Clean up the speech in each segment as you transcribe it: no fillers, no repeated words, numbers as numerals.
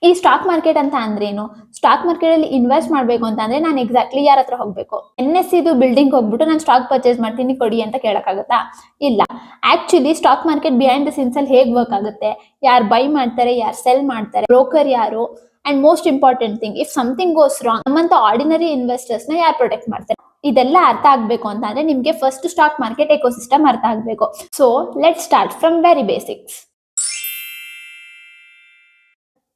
ಈ stock market ಅಂತ ಅಂದ್ರೇನು? ಸ್ಟಾಕ್ ಮಾರ್ಕೆಟ್ ಅಲ್ಲಿ ಇನ್ವೆಸ್ಟ್ ಮಾಡ್ಬೇಕು ಅಂತ ಅಂದ್ರೆ ನಾನು ಎಕ್ಸಾಕ್ಟ್ಲಿ ಯಾರ ಹತ್ರ ಹೋಗ್ಬೇಕು? NSE ಬಿಲ್ಡಿಂಗ್ ಹೋಗ್ಬಿಟ್ಟು ನಾನು ಸ್ಟಾಕ್ ಪರ್ಚೇಸ್ ಮಾಡ್ತೀನಿ ಕೊಡಿ ಅಂತ ಕೇಳಕ್ಕಾಗತ್ತಾ? ಇಲ್ಲ. Actually stock market behind the scenes ಅಲ್ಲಿ ಹೇಗ್ ವರ್ಕ್ ಆಗುತ್ತೆ, ಯಾರು ಬೈ ಮಾಡ್ತಾರೆ, ಯಾರು ಸೆಲ್ ಮಾಡ್ತಾರೆ, ಬ್ರೋಕರ್ ಯಾರು, and most important thing, if something goes wrong ನಮ್ಮಂತ ಆರ್ಡಿನರಿ ಇನ್ವೆಸ್ಟರ್ಸ್ ನ ಯಾರು ಪ್ರೊಟೆಕ್ಟ್ ಮಾಡ್ತಾರೆ, ಇದೆಲ್ಲ ಅರ್ಥ ಆಗ್ಬೇಕು ಅಂತ ಅಂದ್ರೆ ನಿಮ್ಗೆ ಫಸ್ಟ್ ಸ್ಟಾಕ್ ಮಾರ್ಕೆಟ್ ಎಕೋಸಿಸ್ಟಮ್ ಅರ್ಥ ಆಗ್ಬೇಕು. So let start from very basics.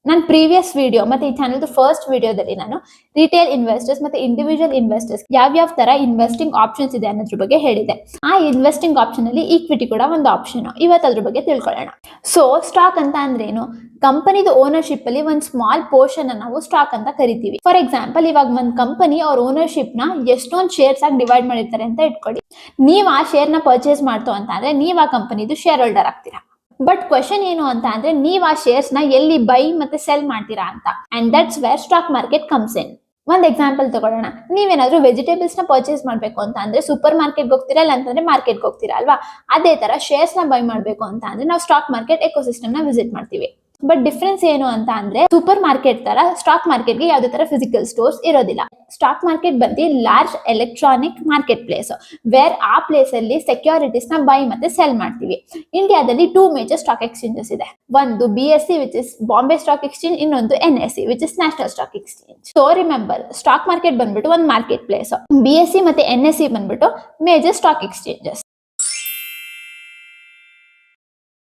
ನನ್ನ ಪ್ರೀವಿಯಸ್ ವಿಡಿಯೋ ಮತ್ತೆ ಈ ಚಾನಲ್ ಫಸ್ಟ್ ವಿಡಿಯೋದಲ್ಲಿ ನಾನು ರಿಟೇಲ್ ಇನ್ವೆಸ್ಟರ್ಸ್ ಮತ್ತೆ ಇಂಡಿವಿಜುವಲ್ ಇನ್ವೆಸ್ಟರ್ಸ್ ಯಾವ ತರ ಇನ್ವೆಸ್ಟಿಂಗ್ ಆಪ್ಷನ್ಸ್ ಇದೆ ಅನ್ನೋದ್ರ ಬಗ್ಗೆ ಹೇಳಿದೆ. ಆ ಇನ್ವೆಸ್ಟಿಂಗ್ ಆಪ್ಷನ್ ಅಲ್ಲಿ ಈಕ್ವಿಟಿ ಕೂಡ ಒಂದು ಆಪ್ಷನ್. ಇವತ್ತು ಅದ್ರ ಬಗ್ಗೆ ತಿಳ್ಕೊಳ್ಳೋಣ. ಸೊ ಸ್ಟಾಕ್ ಅಂತ ಅಂದ್ರೇನು? ಕಂಪನಿದು ಓನರ್ಶಿಪ್ ಅಲ್ಲಿ ಒಂದು ಸ್ಮಾಲ್ ಪೋರ್ಷನ್ ನಾವು ಸ್ಟಾಕ್ ಅಂತ ಕರಿತೀವಿ. ಫಾರ್ ಎಕ್ಸಾಂಪಲ್, ಇವಾಗ ಒಂದು ಕಂಪನಿ ಅವ್ರ ಓನರ್ಶಿಪ್ ನ ಎಷ್ಟೊಂದು ಶೇರ್ಸ್ ಆಗಿ ಡಿವೈಡ್ ಮಾಡಿರ್ತಾರೆ ಅಂತ ಇಟ್ಕೊಳ್ಳಿ. ನೀವ್ ಆ ಶೇರ್ ನ ಪರ್ಚೇಸ್ ಮಾಡ್ತು ಅಂತ ಅಂದ್ರೆ ನೀವ್ ಆ ಕಂಪನಿದು ಶೇರ್ ಹೋಲ್ಡರ್ ಆಗ್ತೀರಾ. ಬಟ್ ಕ್ವೆಶನ್ ಏನು ಅಂತ ಅಂದ್ರೆ ನೀವ್ ಆ ಶೇರ್ಸ್ ನ ಎಲ್ಲಿ ಬೈ ಮತ್ತೆ ಸೆಲ್ ಮಾಡ್ತೀರಾ ಅಂತ. And that's where stock market comes in. ಒಂದ್ ಎಕ್ಸಾಂಪಲ್ ತಗೊಳ್ಳೋಣ. ನೀವೇನಾದ್ರೂ ವೆಜಿಟೇಬಲ್ಸ್ ನ ಪರ್ಚೇಸ್ ಮಾಡ್ಬೇಕು ಅಂತ ಅಂದ್ರೆ ಸೂಪರ್ ಮಾರ್ಕೆಟ್ ಹೋಗ್ತೀರಾ, ಇಲ್ಲ ಅಂತಂದ್ರೆ ಮಾರ್ಕೆಟ್ ಹೋಗ್ತೀರಾ ಅಲ್ವಾ? ಅದೇ ತರ ಶೇರ್ಸ್ ನ ಬೈ ಮಾಡ್ಬೇಕು ಅಂತ ಅಂದ್ರೆ ನಾವು ಸ್ಟಾಕ್ ಮಾರ್ಕೆಟ್ ಎಕೋಸಿಸ್ಟಮ್ ನ ವಿಸಿಟ್ ಮಾಡ್ತೀವಿ. ಬಟ್ ಡಿಫ್ರೆನ್ಸ್ ಏನು ಅಂತ ಅಂದ್ರೆ ಸೂಪರ್ ಮಾರ್ಕೆಟ್ ತರ ಸ್ಟಾಕ್ ಮಾರ್ಕೆಟ್ ಗೆ ಯಾವುದೇ ತರ ಫಿಸಿಕಲ್ ಸ್ಟೋರ್ಸ್ ಇರೋದಿಲ್ಲ. ಸ್ಟಾಕ್ ಮಾರ್ಕೆಟ್ ಬಂದು large electronic market place, where ಆ ಪ್ಲೇಸ್ ಅಲ್ಲಿ ಸೆಕ್ಯೂರಿಟೀಸ್ ನ ಬೈ ಮತ್ತೆ ಸೆಲ್ ಮಾಡ್ತೀವಿ. ಇಂಡಿಯಾದಲ್ಲಿ 2 ಮೇಜರ್ ಸ್ಟಾಕ್ ಎಕ್ಸ್ಚೇಂಜಸ್ ಇದೆ. ಒಂದು BSE which is Bombay stock exchange, ಇನ್ನೊಂದು NSE which is national stock exchange. So remember, stock market ಬಂದ್ಬಿಟ್ಟು ಒಂದು ಮಾರ್ಕೆಟ್ ಪ್ಲೇಸ್, BSE ಮತ್ತೆ NSE ಬಂದ್ಬಿಟ್ಟು ಮೇಜರ್ ಸ್ಟಾಕ್ ಎಕ್ಸ್ಚೇಂಜಸ್.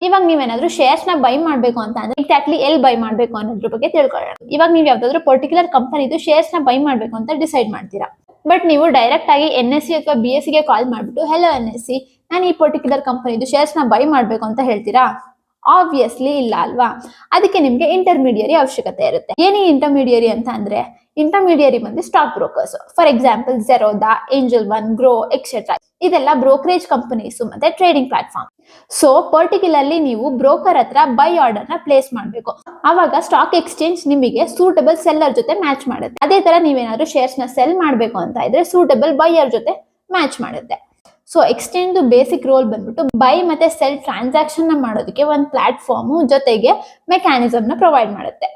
ಇವಾಗ ನೀವೇನಾದ್ರೂ ಶೇರ್ಸ್ ನ ಬೈ ಮಾಡ್ಬೇಕು ಅಂತ ಅಂದ್ರೆ ಎಕ್ಸಾಕ್ಟ್ಲಿ ಎಲ್ಲಿ ಬೈ ಮಾಡ್ಬೇಕು ಅನ್ನೋದ್ರ ಬಗ್ಗೆ ತಿಳ್ಕೊಳ್ಳೋಣ. ಇವಾಗ ನೀವು ಯಾವ್ದಾದ್ರು ಪರ್ಟಿಕ್ಯುಲರ್ ಕಂಪನಿದು ಶೇರ್ಸ್ ನ ಬೈ ಮಾಡ್ಬೇಕು ಅಂತ ಡಿಸೈಡ್ ಮಾಡ್ತೀರಾ. ಬಟ್ ನೀವು ಡೈರೆಕ್ಟ್ ಆಗಿ NSE ಅಥವಾ BSE ಗೆ ಕಾಲ್ ಮಾಡ್ಬಿಟ್ಟು ಹೆಲೋ NSE, ನಾನು ಈ ಪರ್ಟಿಕ್ಯುಲರ್ ಕಂಪನಿದು ಶೇರ್ಸ್ ನ ಬೈ ಮಾಡ್ಬೇಕು ಅಂತ ಹೇಳ್ತೀರಾ? ಆಬ್ವಿಯಸ್ಲಿ ಇಲ್ಲ ಅಲ್ವಾ? ಅದಕ್ಕೆ ನಿಮ್ಗೆ ಇಂಟರ್ಮೀಡಿಯರಿ ಅವಶ್ಯಕತೆ ಇರುತ್ತೆ. ಏನೇ ಇಂಟರ್ಮೀಡಿಯರಿ ಅಂತ ಅಂದ್ರೆ ಇಂಟರ್ಮೀಡಿಯರಿ ಬಂದು stock brokers. For example Zerodha, Angel One, Grow etcetera. ಇದೆಲ್ಲ ಬ್ರೋಕರೇಜ್ ಕಂಪನೀಸ್ ಮತ್ತೆ ಟ್ರೇಡಿಂಗ್ ಪ್ಲಾಟ್ಫಾರ್ಮ್. ಸೊ ಪರ್ಟಿಕ್ಯುಲರ್ಲಿ ನೀವು ಬ್ರೋಕರ್ ಹತ್ರ ಬೈ ಆರ್ಡರ್ ನ ಪ್ಲೇಸ್ ಮಾಡಬೇಕು. ಅವಾಗ ಸ್ಟಾಕ್ ಎಕ್ಸ್ಚೇಂಜ್ ನಿಮಗೆ ಸೂಟಬಲ್ ಸೆಲ್ಲರ್ ಜೊತೆ ಮ್ಯಾಚ್ ಮಾಡುತ್ತೆ. ಅದೇ ತರ ನೀವೇನಾದ್ರೂ ಶೇರ್ಸ್ ನ ಸೆಲ್ ಮಾಡಬೇಕು ಅಂತ ಇದ್ರೆ ಸೂಟಬಲ್ ಬೈಯರ್ ಜೊತೆ ಮ್ಯಾಚ್ ಮಾಡುತ್ತೆ. ಸೊ ಎಕ್ಸ್ಚೇಂಜ್ ಬೇಸಿಕ್ ರೋಲ್ ಬಂದ್ಬಿಟ್ಟು ಬೈ ಮತ್ತೆ ಸೆಲ್ ಟ್ರಾನ್ಸಾಕ್ಷನ್ ನ ಮಾಡೋದಕ್ಕೆ ಒಂದು ಪ್ಲಾಟ್ಫಾರ್ಮ್ ಜೊತೆಗೆ ಮೆಕ್ಯಾನಿಸಮ್ ನ ಪ್ರೊವೈಡ್ ಮಾಡುತ್ತೆ.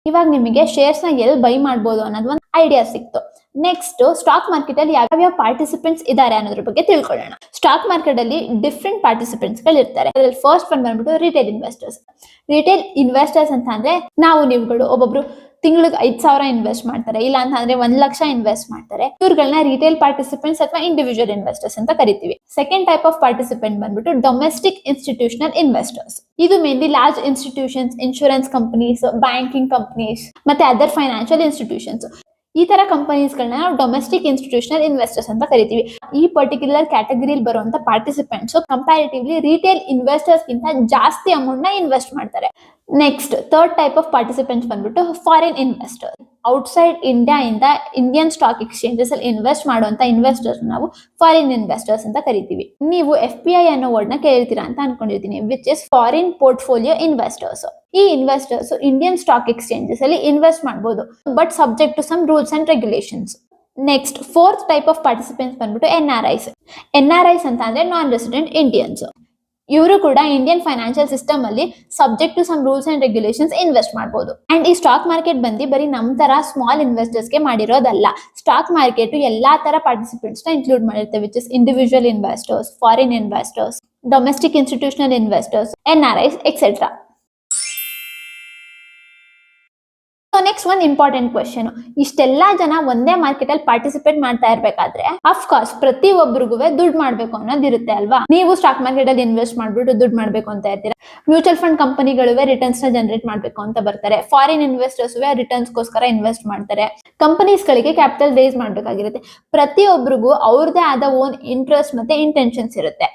ಇವಾಗ ನಿಮಗೆ ಶೇರ್ಸ್ ನ ಎಲ್ಲಿ ಬೈ ಮಾಡಬಹುದು ಅನ್ನೋದು ಒಂದು ಐಡಿಯಾ ಸಿಕ್ತು. ನೆಕ್ಸ್ಟ್ ಸ್ಟಾಕ್ ಮಾರ್ಕೆಟ್ ಅಲ್ಲಿ ಯಾವ್ಯಾವ ಪಾರ್ಟಿಸಿಪೆಂಟ್ಸ್ ಇದಾರೆ ಅನ್ನೋದ್ರ ಬಗ್ಗೆ ತಿಳ್ಕೊಳ್ಳೋಣ. ಸ್ಟಾಕ್ ಮಾರ್ಕೆಟ್ ಅಲ್ಲಿ ಡಿಫ್ರೆಂಟ್ ಪಾರ್ಟಿಸಿಪೆಂಟ್ಸ್ ಗಳು ಇರ್ತಾರೆ. ಅದ್ರಲ್ಲಿ ಫಸ್ಟ್ ಒನ್ ಬಂದ್ಬಿಟ್ಟು ರಿಟೇಲ್ ಇನ್ವೆಸ್ಟರ್ಸ್. ರಿಟೇಲ್ ಇನ್ವೆಸ್ಟರ್ಸ್ ಅಂತ ಅಂದ್ರೆ ನೀವುಗಳು ಒಬ್ಬೊಬ್ರು ತಿಂಗಳಿಗೆ 5,000 ಇನ್ವೆಸ್ಟ್ ಮಾಡ್ತಾರೆ, ಇಲ್ಲ ಅಂತ ಅಂದ್ರೆ 1 ಲಕ್ಷ ಇನ್ವೆಸ್ಟ್ ಮಾಡ್ತಾರೆ. ಇವ್ರುಗಳನ್ನ ರಿಟೇಲ್ ಪಾರ್ಟಿಸಿಪೆಂಟ್ಸ್ ಅಥವಾ ಇಂಡಿವಿಜುವಲ್ ಇನ್ವೆಸ್ಟರ್ಸ್ ಅಂತ ಕರಿತೀವಿ. ಸೆಕೆಂಡ್ ಟೈಪ್ ಆಫ್ ಪಾರ್ಟಿಸಿಪೆಂಟ್ ಬಂದ್ಬಿಟ್ಟು ಡೊಮೆಸ್ಟಿಕ್ ಇನ್ಸ್ಟಿಟ್ಯೂಷನಲ್ ಇನ್ವೆಸ್ಟರ್ಸ್. ಇದು mainly large institutions, insurance companies, banking companies ಮತ್ತೆ ಅದರ್ ಫೈನಾನ್ಷಿಯಲ್ ಇನ್ಸ್ಟಿಟ್ಯೂಷನ್ಸ್. ಈ ತರ ಕಂಪನೀಸ್ ಗಳನ್ನ ನಾವು ಡೊಮೆಸ್ಟಿಕ್ ಇನ್ಸ್ಟಿಟ್ಯೂಷನಲ್ ಇನ್ವೆಸ್ಟರ್ಸ್ ಅಂತ ಕರಿತೀವಿ. ಈ ಪರ್ಟಿಕ್ಯುಲರ್ ಕ್ಯಾಟಗರಿಯಲ್ಲಿ ಬರುವಂತ ಪಾರ್ಟಿಸಿಪೆಂಟ್ಸ್ ಕಂಪ್ಯಾರಿಟಿವ್ಲಿ ರಿಟೇಲ್ ಇನ್ವೆಸ್ಟರ್ಸ್ ಗಿಂತ ಜಾಸ್ತಿ ಅಮೌಂಟ್ ನ ಇನ್ವೆಸ್ಟ್ ಮಾಡ್ತಾರೆ. Next third type of participants ಬಂದ್ಬಿಟ್ಟು ಫಾರಿನ್ ಇನ್ವೆಸ್ಟರ್. ಔಟ್ಸೈಡ್ ಇಂಡಿಯಾ ಇಂದ ಇಂಡಿಯನ್ ಸ್ಟಾಕ್ ಎಕ್ಸ್ಚೇಂಜಸ್ ಅಲ್ಲಿ ಇನ್ವೆಸ್ಟ್ ಮಾಡುವಂತ ಇನ್ವೆಸ್ಟರ್ಸ್ ನಾವು ಫಾರಿನ್ ಇನ್ವೆಸ್ಟರ್ಸ್ ಅಂತ ಕರಿತೀವಿ. ನೀವು FPI ಅನ್ನೋ ವರ್ಡ್ ನ ಕೇಳ್ತೀರಾ ಅಂತ ಅನ್ಕೊಂಡಿರ್ತೀನಿ, which is foreign portfolio investors. ಈ ಇನ್ವೆಸ್ಟರ್ಸ್ ಇಂಡಿಯನ್ ಸ್ಟಾಕ್ ಎಕ್ಸ್ಚೇಂಜಸ್ ಅಲ್ಲಿ ಇನ್ವೆಸ್ಟ್ ಮಾಡಬಹುದು, but subject to some rules and regulations. Next fourth type of participants ಬಂದ್ಬಿಟ್ಟು NRIs ಅಂತ ಅಂದ್ರೆ ನಾನ್ ರೆಸಿಡೆಂಟ್ ಇಂಡಿಯನ್ಸ್. ಇವರು ಕೂಡ ಇಂಡಿಯನ್ ಫೈನಾನ್ಷಿಯಲ್ ಸಿಸ್ಟಮ್ ಅಲ್ಲಿ subject to some rules and regulations invest ಮಾಡಬಹುದು. And ಈ ಸ್ಟಾಕ್ ಮಾರ್ಕೆಟ್ ಬಂದು ಬರೀ ನಮ್ ತರ ಸ್ಮಾಲ್ ಇನ್ವೆಸ್ಟರ್ಸ್ ಗೆ ಮಾಡಿರೋದಲ್ಲ. ಸ್ಟಾಕ್ ಮಾರ್ಕೆಟ್ ಎಲ್ಲಾ ತರ ಪಾರ್ಟಿಸಿಪೆಂಟ್ಸ್ ನ ಇನ್ಕ್ಲೂಡ್ ಮಾಡಿರುತ್ತೆ, which is individual investors, foreign investors, domestic institutional investors, NRIs etcetera. Next ಒಂದು ಇಂಪಾರ್ಟೆಂಟ್ ಕ್ವೆಶ್ಚನ್, ಇಷ್ಟೆಲ್ಲಾ ಜನ ಒಂದೇ ಮಾರ್ಕೆಟ್ ಅಲ್ಲಿ ಪಾರ್ಟಿಸಿಪೇಟ್ ಮಾಡ್ತಾ ಇರ್ಬೇಕಾದ್ರೆ ಅಫ್ಕೋರ್ಸ್ ಪ್ರತಿ ಒಬ್ಬರಿಗೂ ದುಡ್ಡು ಮಾಡ್ಬೇಕು ಅನ್ನೋದು ಇರುತ್ತೆ ಅಲ್ವಾ? ನೀವು ಸ್ಟಾಕ್ ಮಾರ್ಕೆಟ್ ಅಲ್ಲಿ ಇನ್ವೆಸ್ಟ್ ಮಾಡ್ಬಿಟ್ಟು ದುಡ್ಡು ಮಾಡ್ಬೇಕು ಅಂತ ಇರ್ತೀರಾ. ಮ್ಯೂಚುವಲ್ ಫಂಡ್ ಕಂಪನಿಗಳು ರಿಟರ್ನ್ಸ್ ನ ಜನರೇಟ್ ಮಾಡ್ಬೇಕು ಅಂತ ಬರ್ತಾರೆ. ಫಾರಿನ್ ಇನ್ವೆಸ್ಟರ್ಸ್ ರಿಟರ್ನ್ಸ್ ಗೋಸ್ಕರ ಇನ್ವೆಸ್ಟ್ ಮಾಡ್ತಾರೆ. ಕಂಪನೀಸ್ ಗಳಿಗೆ ಕ್ಯಾಪಿಟಲ್ ರೇಸ್ ಮಾಡ್ಬೇಕಾಗಿರುತ್ತೆ. ಪ್ರತಿಯೊಬ್ಬರಿಗೂ ಅವ್ರದೇ ಆದ ಓನ್ ಇಂಟ್ರೆಸ್ಟ್ ಮತ್ತೆ ಇಂಟೆನ್ಷನ್ಸ್ ಇರುತ್ತೆ.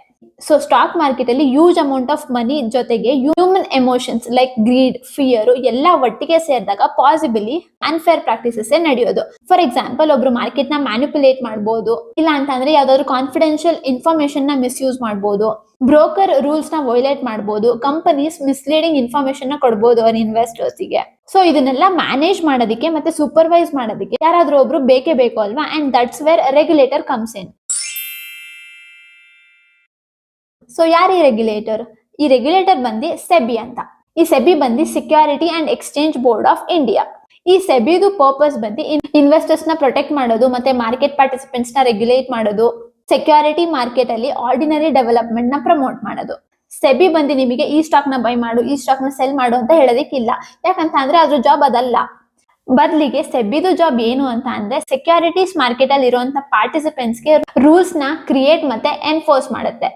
ಸೊ ಸ್ಟಾಕ್ ಮಾರ್ಕೆಟ್ ಅಲ್ಲಿ ಹ್ಯೂಜ್ ಅಮೌಂಟ್ ಆಫ್ ಮನಿ ಜೊತೆಗೆ human emotions like greed, fear ಎಲ್ಲ ಒಟ್ಟಿಗೆ ಸೇರಿದಾಗ ಪಾಸಿಬಲಿ ಅನ್ಫೇರ್ ಪ್ರಾಕ್ಟೀಸಸ್ ನಡೆಯೋದು. ಫಾರ್ ಎಕ್ಸಾಂಪಲ್, ಒಬ್ರು ಮಾರ್ಕೆಟ್ ನ ಮ್ಯಾನಿಪುಲೇಟ್ ಮಾಡಬಹುದು, ಇಲ್ಲ ಅಂತಂದ್ರೆ ಯಾವ್ದಾದ್ರು ಕಾನ್ಫಿಡೆನ್ಶಿಯಲ್ ಇನ್ಫಾರ್ಮೇಶನ್ ನ ಮಿಸ್ಯೂಸ್ ಮಾಡಬಹುದು, ಬ್ರೋಕರ್ ರೂಲ್ಸ್ ನ ವೈಲೇಟ್ ಮಾಡಬಹುದು, ಕಂಪನೀಸ್ ಮಿಸ್ಲೀಡಿಂಗ್ ಇನ್ಫಾರ್ಮೇಶನ್ ನ ಕೊಡಬಹುದು ಅವ್ರ ಇನ್ವೆಸ್ಟರ್ಸ್ ಗೆ. ಸೊ ಇದನ್ನೆಲ್ಲ ಮ್ಯಾನೇಜ್ ಮಾಡೋದಕ್ಕೆ ಮತ್ತೆ ಸೂಪರ್ವೈಸ್ ಮಾಡೋದಕ್ಕೆ ಯಾರಾದ್ರೂ ಒಬ್ರು ಬೇಕೇ ಬೇಕು ಅಲ್ವಾ? And that's where regulator comes in. So ಯಾರು ಈ ರೆಗ್ಯುಲೇಟರ್? ಈ ರೆಗ್ಯುಲೇಟರ್ ಬಂದು SEBI ಅಂತ. ಈ ಸೆಬಿ ಬಂದು security and exchange board of India. ಈ ಸೆಬಿದು ಪರ್ಪಸ್ ಬಂದು ಇನ್ವೆಸ್ಟರ್ಸ್ ನ ಪ್ರೊಟೆಕ್ಟ್ ಮಾಡೋದು ಮತ್ತೆ ಮಾರ್ಕೆಟ್ ಪಾರ್ಟಿಸಿಪೆಂಟ್ಸ್ ನ ರೆಗ್ಯುಲೇಟ್ ಮಾಡೋದು, ಸೆಕ್ಯೂರಿಟಿ ಮಾರ್ಕೆಟ್ ಅಲ್ಲಿ ಆರ್ಡಿನರಿ ಡೆವಲಪ್ಮೆಂಟ್ ನ ಪ್ರಮೋಟ್ ಮಾಡೋದು. ಸೆಬಿ ಬಂದು ನಿಮಗೆ ಈ ಸ್ಟಾಕ್ ನ ಬೈ ಮಾಡು, ಈ ಸ್ಟಾಕ್ ನ ಸೆಲ್ ಮಾಡು ಅಂತ ಹೇಳೋದಿಕ್ಕಿಲ್ಲ. ಯಾಕಂತ ಅಂದ್ರೆ ಅದ್ರ ಜಾಬ್ ಅದಲ್ಲ. ಬದಲಿಗೆ ಸೆಬಿದು ಜಾಬ್ ಏನು ಅಂತ ಅಂದ್ರೆ ಸೆಕ್ಯೂರಿಟೀಸ್ ಮಾರ್ಕೆಟ್ ಅಲ್ಲಿ ಇರುವಂತ ಪಾರ್ಟಿಸಿಪೆಂಟ್ಸ್ ಗೆ ರೂಲ್ಸ್ ನ ಕ್ರಿಯೇಟ್ ಮತ್ತೆ ಎನ್ಫೋರ್ಸ್ ಮಾಡುತ್ತೆ.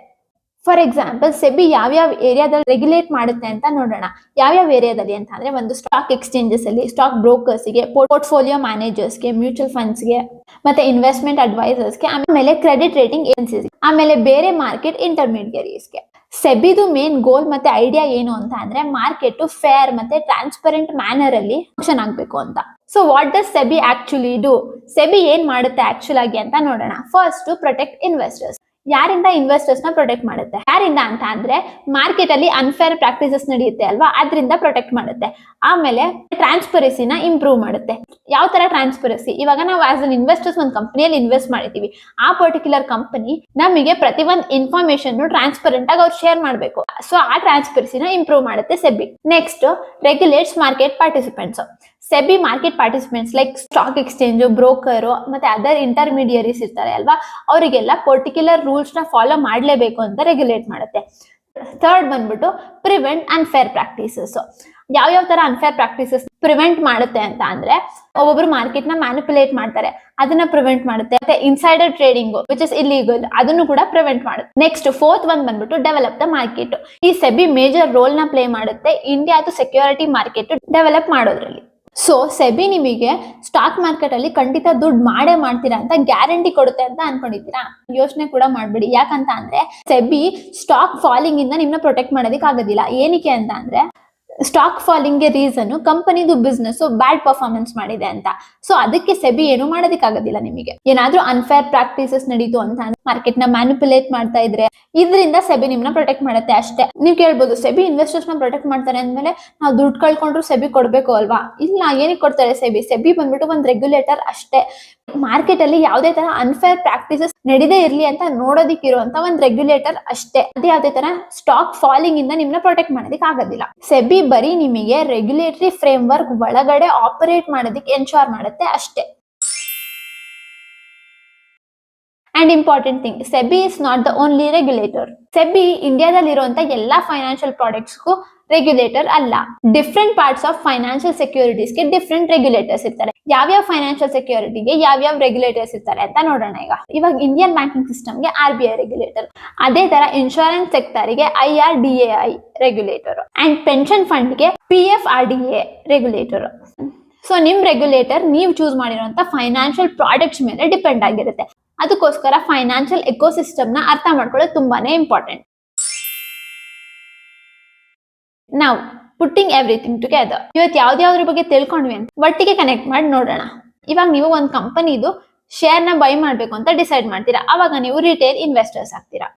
ಫಾರ್ ಎಕ್ಸಾಂಪಲ್ ಸೆಬಿ ಯಾವ್ಯಾವ ಏರಿಯಾದಲ್ಲಿ ರೆಗ್ಯುಲೇಟ್ ಮಾಡುತ್ತೆ ಅಂತ ನೋಡೋಣ. ಯಾವ್ಯಾವ ಏರಿಯಾದಲ್ಲಿ ಅಂತ ಅಂದ್ರೆ ಒಂದು ಸ್ಟಾಕ್ ಎಕ್ಸ್ಚೇಂಜಸ್ ಅಲ್ಲಿ ಸ್ಟಾಕ್ ಬ್ರೋಕರ್ಸ್ ಗೆ, ಪೋರ್ಟ್ಫೋಲಿಯೋ ಮ್ಯಾನೇಜರ್ಸ್ ಗೆ, ಮ್ಯೂಚುವಲ್ ಫಂಡ್ಸ್ ಗೆ, ಮತ್ತೆ ಇನ್ವೆಸ್ಟ್ಮೆಂಟ್ ಅಡ್ವೈಸರ್ಸ್ ಗೆ, ಆಮೇಲೆ ಕ್ರೆಡಿಟ್ ರೇಟಿಂಗ್ ಏಜೆನ್ಸೀಸ್, ಆಮೇಲೆ ಬೇರೆ ಮಾರ್ಕೆಟ್ ಇಂಟರ್ಮೀಡಿಯರೀಸ್ ಗೆ. ಸೆಬಿದು ಮೇನ್ ಗೋಲ್ ಮತ್ತೆ ಐಡಿಯಾ ಏನು ಅಂತ ಅಂದ್ರೆ ಮಾರ್ಕೆಟ್ ಫೇರ್ ಮತ್ತೆ ಟ್ರಾನ್ಸ್ಪರೆಂಟ್ ಮ್ಯಾನರ್ ಅಲ್ಲಿ ಫಂಕ್ಷನ್ ಆಗ್ಬೇಕು ಅಂತ. So what does SEBI actually do? SEBI ಏನ್ ಮಾಡುತ್ತೆ ಆಕ್ಚುಲ್ ಆಗಿ ಅಂತ ನೋಡೋಣ. First protect investors. ಯಾರಿಂದ ಇನ್ವೆಸ್ಟರ್ಸ್ ನ ಪ್ರೊಟೆಕ್ಟ್ ಮಾಡುತ್ತೆ? ಯಾರಿಂದ ಅಂತ ಅಂದ್ರೆ ಮಾರ್ಕೆಟ್ ಅಲ್ಲಿ ಅನ್ಫೇರ್ ಪ್ರಾಕ್ಟೀಸಸ್ ನಡೆಯುತ್ತೆ ಅಲ್ವಾ, ಅದರಿಂದ ಪ್ರೊಟೆಕ್ಟ್ ಮಾಡುತ್ತೆ. ಆಮೇಲೆ ಟ್ರಾನ್ಸ್ಪರೆನ್ಸಿನ ಇಂಪ್ರೂವ್ ಮಾಡುತ್ತೆ. ಯಾವ ತರ ಟ್ರಾನ್ಸ್ಪರೆನ್ಸಿ? ಇವಾಗ ನಾವು ಆಸ್ ಅನ್ ಇನ್ವೆಸ್ಟರ್ಸ್ ಒಂದು ಕಂಪನಿಯಲ್ಲಿ ಇನ್ವೆಸ್ಟ್ ಮಾಡಿದೀವಿ. ಆ ಪರ್ಟಿಕ್ಯುಲರ್ ಕಂಪನಿ ನಮಗೆ ಪ್ರತಿಯೊಂದು ಇನ್ಫಾರ್ಮೇಶನ್ ಟ್ರಾನ್ಸ್ಪರೆಂಟ್ ಆಗಿ ಅವ್ರು ಶೇರ್ ಮಾಡಬೇಕು. ಸೊ ಆ ಟ್ರಾನ್ಸ್ಪರೆನ್ಸಿನ ಇಂಪ್ರೂವ್ ಮಾಡುತ್ತೆ SEBI. Next regulates market participants. SEBI market participants like stock exchange, broker ಮತ್ತೆ ಅದರ್ ಇಂಟರ್ಮೀಡಿಯರೀಸ್ ಇರ್ತಾರೆ ಅಲ್ವಾ, ಅವರಿಗೆಲ್ಲ ಪರ್ಟಿಕ್ಯುಲರ್ ರೂಲ್ಸ್ ನ ಫಾಲೋ ಮಾಡಲೇಬೇಕು ಅಂತ ರೆಗ್ಯುಲೇಟ್ ಮಾಡುತ್ತೆ. ಥರ್ಡ್ ಬಂದ್ಬಿಟ್ಟು ಪ್ರಿವೆಂಟ್ ಅನ್ಫೇರ್ ಪ್ರಾಕ್ಟೀಸಸ್. ಯಾವ್ಯಾವ ತರ ಅನ್ಫೇರ್ ಪ್ರಾಕ್ಟೀಸಸ್ ಪ್ರಿವೆಂಟ್ ಮಾಡುತ್ತೆ ಅಂತ ಅಂದ್ರೆ ಒಬ್ಬೊಬ್ರು ಮಾರ್ಕೆಟ್ ನ ಮ್ಯಾನಿಪುಲೇಟ್ ಮಾಡ್ತಾರೆ, ಅದನ್ನ ಪ್ರಿವೆಂಟ್ ಮಾಡುತ್ತೆ. ಮತ್ತೆ insider trading which is illegal, ಅದನ್ನು ಕೂಡ ಪ್ರಿವೆಂಟ್ ಮಾಡುತ್ತೆ. ನೆಕ್ಸ್ಟ್ ಫೋರ್ತ್ ಒನ್ ಬಂದ್ಬಿಟ್ಟು ಡೆವಲಪ್ ದ ಮಾರ್ಕೆಟ್. ಈ ಸೆಬಿ ಮೇಜರ್ ರೋಲ್ ನ ಪ್ಲೇ ಮಾಡುತ್ತೆ ಇಂಡಿಯಾದ ಸೆಕ್ಯೂರಿಟಿ ಮಾರ್ಕೆಟ್ ಡೆವಲಪ್ ಮಾಡೋದ್ರಲ್ಲಿ. ಸೊ ಸೆಬಿ ನಿಮಗೆ ಸ್ಟಾಕ್ ಮಾರ್ಕೆಟ್ ಅಲ್ಲಿ ಖಂಡಿತ ದುಡ್ಡು ಮಾಡೇ ಮಾಡ್ತೀರಾ ಅಂತ ಗ್ಯಾರಂಟಿ ಕೊಡುತ್ತೆ ಅಂತ ಅನ್ಕೊಂಡಿದ್ದೀರಾ? ಯೋಚನೆ ಕೂಡ ಮಾಡ್ಬೇಡಿ. ಯಾಕಂತ ಅಂದ್ರೆ ಸೆಬಿ ಸ್ಟಾಕ್ ಫಾಲಿಂಗ್ ಇಂದ ನಿಮ್ನ ಪ್ರೊಟೆಕ್ಟ್ ಮಾಡೋದಿಕ್ ಆಗೋದಿಲ್ಲ. ಏನಕ್ಕೆ ಅಂತ ಅಂದ್ರೆ ಸ್ಟಾಕ್ ಫಾಲಿಂಗ್ ಗೆ ರೀಸನ್ ಕಂಪನಿದು ಬಿಸ್ನೆಸ್ ಬ್ಯಾಡ್ ಪರ್ಫಾರ್ಮೆನ್ಸ್ ಮಾಡಿದೆ ಅಂತ. ಸೊ ಅದಕ್ಕೆ ಸೆಬಿ ಏನು ಮಾಡೋದಿಕ್ಕಾಗೋದಿಲ್ಲ. ನಿಮಗೆ ಏನಾದ್ರೂ ಅನ್ಫೇರ್ ಪ್ರಾಕ್ಟೀಸಸ್ ನಡೀತು ಅಂತ ಮಾರ್ಕೆಟ್ ನ ಮ್ಯಾನಿಪುಲೇಟ್ ಮಾಡ್ತಾ ಇದ್ರೆ ಇದರಿಂದ ಸೆಬಿ ನಿಮ್ನ ಪ್ರೊಟೆಕ್ಟ್ ಮಾಡುತ್ತೆ ಅಷ್ಟೇ. ನೀವು ಕೇಳ್ಬೋದು ಸೆಬಿ ಇನ್ವೆಸ್ಟರ್ಸ್ ನ ಪ್ರೊಟೆಕ್ಟ್ ಮಾಡ್ತಾರೆ ಅಂದ್ಮೇಲೆ ನಾವು ದುಡ್ಡು ಕಳ್ಕೊಂಡ್ರು ಸೆಬಿ ಕೊಡ್ಬೇಕು ಅಲ್ವಾ? ಇಲ್ಲ, ಏನಕ್ಕೆ ಕೊಡ್ತಾರೆ ಸೆಬಿ? ಸೆಬಿ ಬಂದ್ಬಿಟ್ಟು ಒಂದು ರೆಗ್ಯುಲೇಟರ್ ಅಷ್ಟೇ. ಮಾರ್ಕೆಟ್ ಅಲ್ಲಿ ಯಾವುದೇ ತರ ಅನ್ಫೇರ್ ಪ್ರಾಕ್ಟೀಸಸ್ ನಡೀದೇ ಇರ್ಲಿ ಅಂತ ನೋಡೋದಿಕ್ಕಿರುವಂತ ಒಂದು ರೆಗ್ಯುಲೇಟರ್ ಅಷ್ಟೇ. ಅದೇ ಯಾವುದೇ ತರ ಸ್ಟಾಕ್ ಫಾಲಿಂಗ್ ಇಂದ ನಿಮ್ನ ಪ್ರೊಟೆಕ್ಟ್ ಮಾಡೋದಿಕ್ ಆಗೋದಿಲ್ಲ. ಸೆಬಿ ಬರೀ ನಿಮಗೆ ರೆಗ್ಯುಲೇಟರಿ ಫ್ರೇಮ್ ವರ್ಕ್ ಒಳಗಡೆ ಆಪರೇಟ್ ಮಾಡೋದಿಕ್ಕೆ ಎನ್ಶೋರ್ ಮಾಡುತ್ತೆ ಅಷ್ಟೇ. And important thing, SEBI is not the only regulator. SEBI ಇಂಡಿಯಾದಲ್ಲಿ ಇರುವಂತ ಎಲ್ಲಾ ಫೈನಾನ್ಷಿಯಲ್ ಪ್ರಾಡಕ್ಟ್ಸ್ಗೂ ರೆಗ್ಯುಲೇಟರ್ ಅಲ್ಲ. ಡಿಫ್ರೆಂಟ್ ಪಾರ್ಟ್ಸ್ ಆಫ್ ಫೈನಾನ್ಷಿಯಲ್ ಸೆಕ್ಯೂರಿಟೀಸ್ಗೆ ಡಿಫ್ರೆಂಟ್ ರೆಗ್ಯುಲೇಟರ್ಸ್ ಇರ್ತಾರೆ. ಯಾವ್ಯಾವ ಫೈನಾನ್ಷಿಯಲ್ ಸೆಕ್ಯೂರಿಟಿಗೆ ಯಾವ್ಯಾವ ರೆಗ್ಯುಲೇಟರ್ಸ್ ಇರ್ತಾರೆ ಅಂತ ನೋಡೋಣ. ಇವಾಗ ಇಂಡಿಯನ್ ಬ್ಯಾಂಕಿಂಗ್ ಸಿಸ್ಟಮ್ಗೆ RBI ರೆಗ್ಯುಲೇಟರ್, ಅದೇ ತರ ಇನ್ಶೂರೆನ್ಸ್ ಸೆಕ್ಟರ್ಗೆ IRDAI ರೆಗ್ಯುಲೇಟರ್, ಅಂಡ್ ಪೆನ್ಷನ್ ಫಂಡ್ಗೆ PFRDA ರೆಗ್ಯುಲೇಟರ್. ಸೊ ನಿಮ್ ರೆಗ್ಯುಲೇಟರ್ ನೀವು ಚೂಸ್ ಮಾಡಿರುವಂತ ಫೈನಾನ್ಷಿಯಲ್ ಪ್ರಾಡಕ್ಟ್ಸ್ ಮೇಲೆ ಡಿಪೆಂಡ್ ಆಗಿರುತ್ತೆ. ಅದಕ್ಕೋಸ್ಕರ ಫೈನಾನ್ಷಿಯಲ್ ಎಕೋಸಿಸ್ಟಮ್ ನ ಅರ್ಥ ಮಾಡ್ಕೊಳ್ಳೋದು ತುಂಬಾನೇ ಇಂಪಾರ್ಟೆಂಟ್. ನಾವು ಪುಟ್ಟಿಂಗ್ ಎವ್ರಿಥಿಂಗ್ ಟುಗೆದರ್. ಇವತ್ತು ಯಾವ್ದಾವ್ದ್ರ ಬಗ್ಗೆ ತಿಳ್ಕೊಂಡ್ವಿ ಅಂತ ಒಟ್ಟಿಗೆ ಕನೆಕ್ಟ್ ಮಾಡಿ ನೋಡೋಣ. ಇವಾಗ ನೀವು ಒಂದು ಕಂಪನಿದು ಶೇರ್ ನ ಬೈ ಮಾಡ್ಬೇಕು ಅಂತ ಡಿಸೈಡ್ ಮಾಡ್ತೀರಾ. ಅವಾಗ ನೀವು ರಿಟೇಲ್ ಇನ್ವೆಸ್ಟರ್ಸ್ ಆಗ್ತೀರಾ.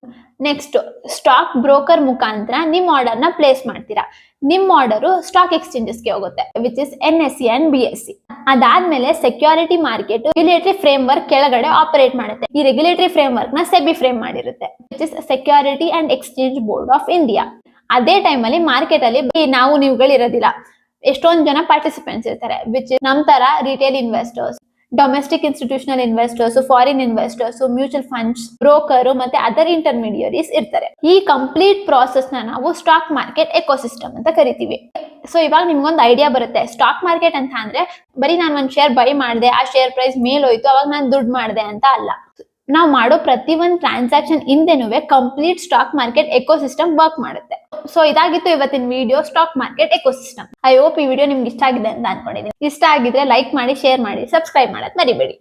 ನೆಕ್ಸ್ಟ್ ಸ್ಟಾಕ್ ಬ್ರೋಕರ್ ಮುಖಾಂತರ ನಿಮ್ ಆರ್ಡರ್ ನ ಪ್ಲೇಸ್ ಮಾಡ್ತೀರಾ. ನಿಮ್ ಆರ್ಡರ್ ಸ್ಟಾಕ್ ಎಕ್ಸ್ಚೇಂಜಸ್ ಗೆ ಹೋಗುತ್ತೆ, ವಿಚ್ ಇಸ್ NSE ಅಂಡ್ BSE. ಅದಾದ್ಮೇಲೆ security market regulatory framework ಕೆಳಗಡೆ ಆಪರೇಟ್ ಮಾಡುತ್ತೆ. ಈ ರೆಗ್ಯುಲೇಟರಿ ಫ್ರೇಮ್ ವರ್ಕ್ ನ ಸೆಬಿ ಫ್ರೇಮ್ ಮಾಡಿರುತ್ತೆ, which is security and exchange board of India. ಅದೇ ಟೈಮ್ ಅಲ್ಲಿ ಮಾರ್ಕೆಟ್ ಅಲ್ಲಿ ನಾವು ನೀವುಗಳು ಇರೋದಿಲ್ಲ, ಎಷ್ಟೊಂದು ಜನ ಪಾರ್ಟಿಸಿಪೆಂಟ್ಸ್ ಇರ್ತಾರೆ, ವಿಚ್ ನಮ್ ತರ retail investors, domestic institutional investors, foreign investors, mutual funds, broker ಮತ್ತೆ ಅದರ್ ಇಂಟರ್ಮೀಡಿಯರೀಸ್ ಇರ್ತಾರೆ. ಈ ಕಂಪ್ಲೀಟ್ ಪ್ರಾಸೆಸ್ ನ ನಾವು ಸ್ಟಾಕ್ ಮಾರ್ಕೆಟ್ ಎಕೋಸಿಸ್ಟಮ್ ಅಂತ ಕರಿತೀವಿ. ಸೊ ಇವಾಗ ನಿಮ್ಗೊಂದು ಐಡಿಯಾ ಬರುತ್ತೆ, ಸ್ಟಾಕ್ ಮಾರ್ಕೆಟ್ ಅಂತ ಅಂದ್ರೆ ಬರೀ ನಾನು ಒಂದ್ ಶೇರ್ ಬೈ ಮಾಡಿದೆ, ಆ ಶೇರ್ ಪ್ರೈಸ್ ಮೇಲೋಯ್ತು, ಅವಾಗ ನಾನು ದುಡ್ಡು ಮಾಡಿದೆ ಅಂತ ಅಲ್ಲ. ನಾವು ಮಾಡೋ ಪ್ರತಿ ಒಂದು ಟ್ರಾನ್ಸಾಕ್ಷನ್ ಹಿಂದೆನೂ complete stock market ecosystem work ಮಾಡುತ್ತೆ. ಸೊ ಇದಾಗಿತ್ತು ಇವತ್ತಿನ video, stock market ecosystem. I hope ಈ ವಿಡಿಯೋ ನಿಮ್ಗೆ ಇಷ್ಟ ಆಗಿದೆ ಅಂತ ಅನ್ಕೊಂಡಿದ್ದೀನಿ. ಇಷ್ಟ ಆಗಿದ್ರೆ ಲೈಕ್ ಮಾಡಿ, ಶೇರ್ ಮಾಡಿ, ಸಬ್ಸ್ಕ್ರೈಬ್ ಮಾಡೋದು ಮರಿಬೇಡಿ.